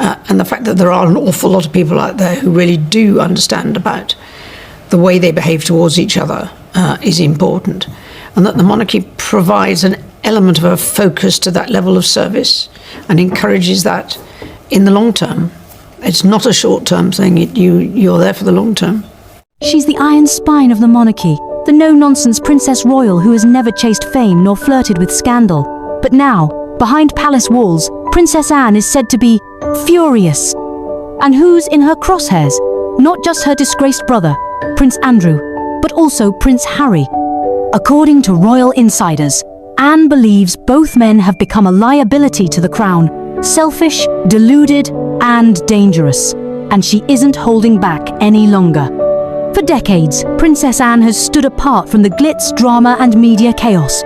and the fact that there are an awful lot of people out there who really do understand about the way they behave towards each other is important, and that the monarchy provides an element of a focus to that level of service and encourages that in the long term. It's not a short-term thing, you're there for the long term. She's the iron spine of the monarchy, the no-nonsense Princess Royal who has never chased fame nor flirted with scandal. But now, behind palace walls, Princess Anne is said to be furious. And who's in her crosshairs? Not just her disgraced brother, Prince Andrew, but also Prince Harry. According to royal insiders, Anne believes both men have become a liability to the crown, selfish, deluded, and dangerous, and she isn't holding back any longer. For decades, Princess Anne has stood apart from the glitz, drama, and media chaos.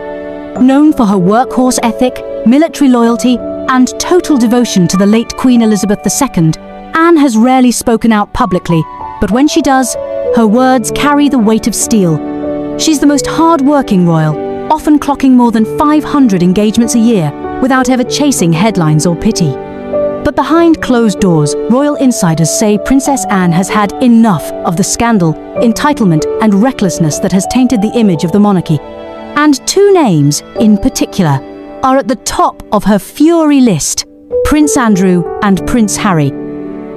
Known for her workhorse ethic, military loyalty, and total devotion to the late Queen Elizabeth II, Anne has rarely spoken out publicly, but when she does, her words carry the weight of steel. She's the most hard-working royal, often clocking more than 500 engagements a year without ever chasing headlines or pity. But behind closed doors, royal insiders say Princess Anne has had enough of the scandal, entitlement, and recklessness that has tainted the image of the monarchy. And two names, in particular, are at the top of her fury list: Prince Andrew and Prince Harry.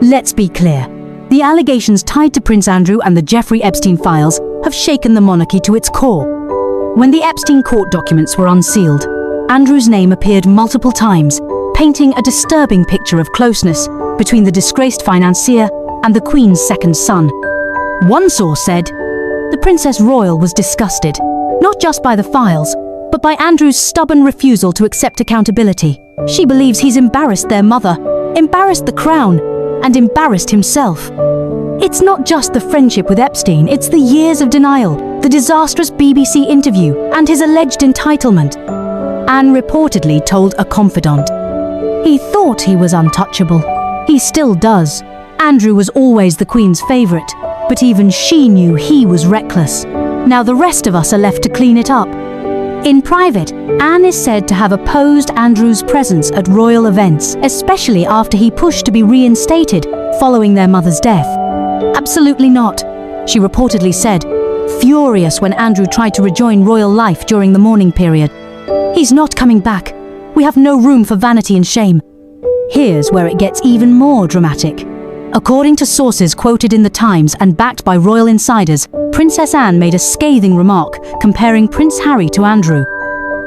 Let's be clear. The allegations tied to Prince Andrew and the Jeffrey Epstein files have shaken the monarchy to its core. When the Epstein court documents were unsealed, Andrew's name appeared multiple times, painting a disturbing picture of closeness between the disgraced financier and the Queen's second son. One source said, the Princess Royal was disgusted, not just by the files, but by Andrew's stubborn refusal to accept accountability. She believes he's embarrassed their mother, embarrassed the crown, and embarrassed himself. It's not just the friendship with Epstein, it's the years of denial, the disastrous BBC interview, and his alleged entitlement. Anne reportedly told a confidant, "He thought he was untouchable. He still does. Andrew was always the Queen's favourite, but even she knew he was reckless. Now the rest of us are left to clean it up." In private, Anne is said to have opposed Andrew's presence at royal events, especially after he pushed to be reinstated following their mother's death. "Absolutely not," she reportedly said, furious when Andrew tried to rejoin royal life during the mourning period. "He's not coming back. We have no room for vanity and shame." Here's where it gets even more dramatic. According to sources quoted in the Times and backed by royal insiders, Princess Anne made a scathing remark comparing Prince Harry to Andrew.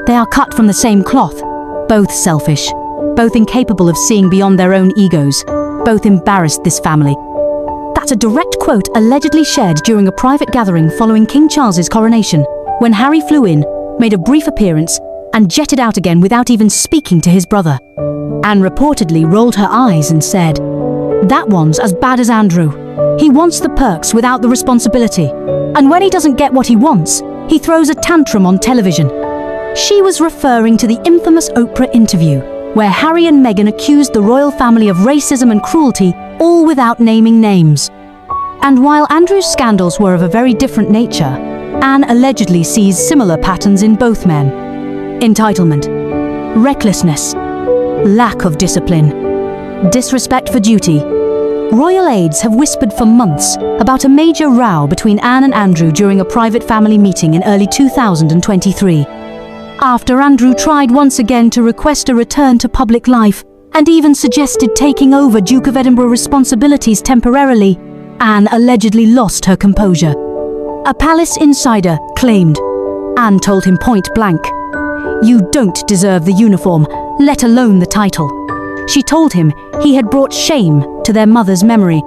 They are cut from the same cloth, both selfish, both incapable of seeing beyond their own egos, both embarrassed this family. That's a direct quote allegedly shared during a private gathering following King Charles's coronation, when Harry flew in, made a brief appearance, and jetted out again without even speaking to his brother. Anne reportedly rolled her eyes and said, "That one's as bad as Andrew. He wants the perks without the responsibility. And when he doesn't get what he wants, he throws a tantrum on television." She was referring to the infamous Oprah interview, where Harry and Meghan accused the royal family of racism and cruelty, all without naming names. And while Andrew's scandals were of a very different nature, Anne allegedly sees similar patterns in both men. Entitlement, recklessness, lack of discipline, disrespect for duty. Royal aides have whispered for months about a major row between Anne and Andrew during a private family meeting in early 2023. After Andrew tried once again to request a return to public life and even suggested taking over Duke of Edinburgh responsibilities temporarily, Anne allegedly lost her composure. A palace insider claimed, Anne told him point blank, "You don't deserve the uniform, let alone the title." She told him he had brought shame to their mother's memory.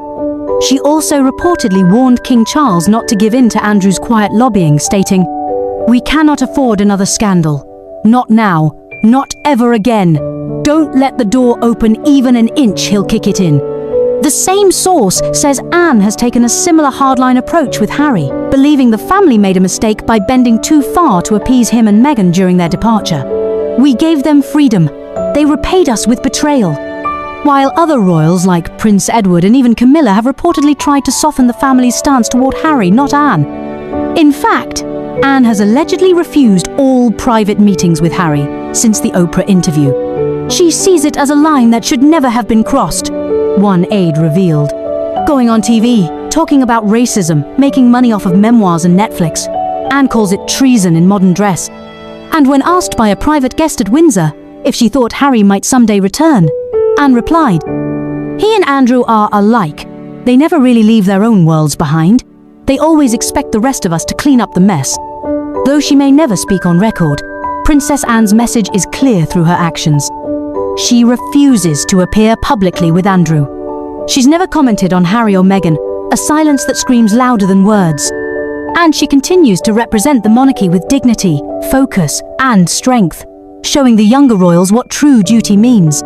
She also reportedly warned King Charles not to give in to Andrew's quiet lobbying, stating, "We cannot afford another scandal. Not now, not ever again. Don't let the door open even an inch, he'll kick it in." The same source says Anne has taken a similar hardline approach with Harry, believing the family made a mistake by bending too far to appease him and Meghan during their departure. "We gave them freedom. They repaid us with betrayal." While other royals like Prince Edward and even Camilla have reportedly tried to soften the family's stance toward Harry, not Anne. In fact, Anne has allegedly refused all private meetings with Harry since the Oprah interview. She sees it as a line that should never have been crossed, one aide revealed. Going on TV, talking about racism, making money off of memoirs and Netflix. Anne calls it treason in modern dress. And when asked by a private guest at Windsor if she thought Harry might someday return, Anne replied, "He and Andrew are alike. They never really leave their own worlds behind. They always expect the rest of us to clean up the mess." Though she may never speak on record, Princess Anne's message is clear through her actions. She refuses to appear publicly with Andrew. She's never commented on Harry or Meghan, a silence that screams louder than words. And she continues to represent the monarchy with dignity, focus, and strength, showing the younger royals what true duty means.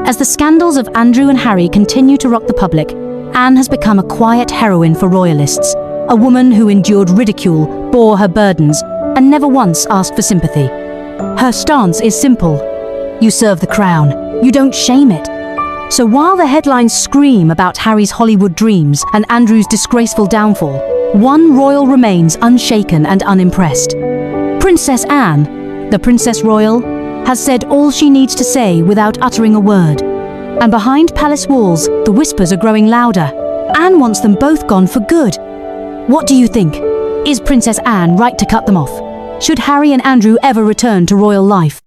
As the scandals of Andrew and Harry continue to rock the public, Anne has become a quiet heroine for royalists, a woman who endured ridicule, bore her burdens, and never once asked for sympathy. Her stance is simple. You serve the crown, you don't shame it. So while the headlines scream about Harry's Hollywood dreams and Andrew's disgraceful downfall, one royal remains unshaken and unimpressed. Princess Anne, the Princess Royal, has said all she needs to say without uttering a word. And behind palace walls, the whispers are growing louder. Anne wants them both gone for good. What do you think? Is Princess Anne right to cut them off? Should Harry and Andrew ever return to royal life?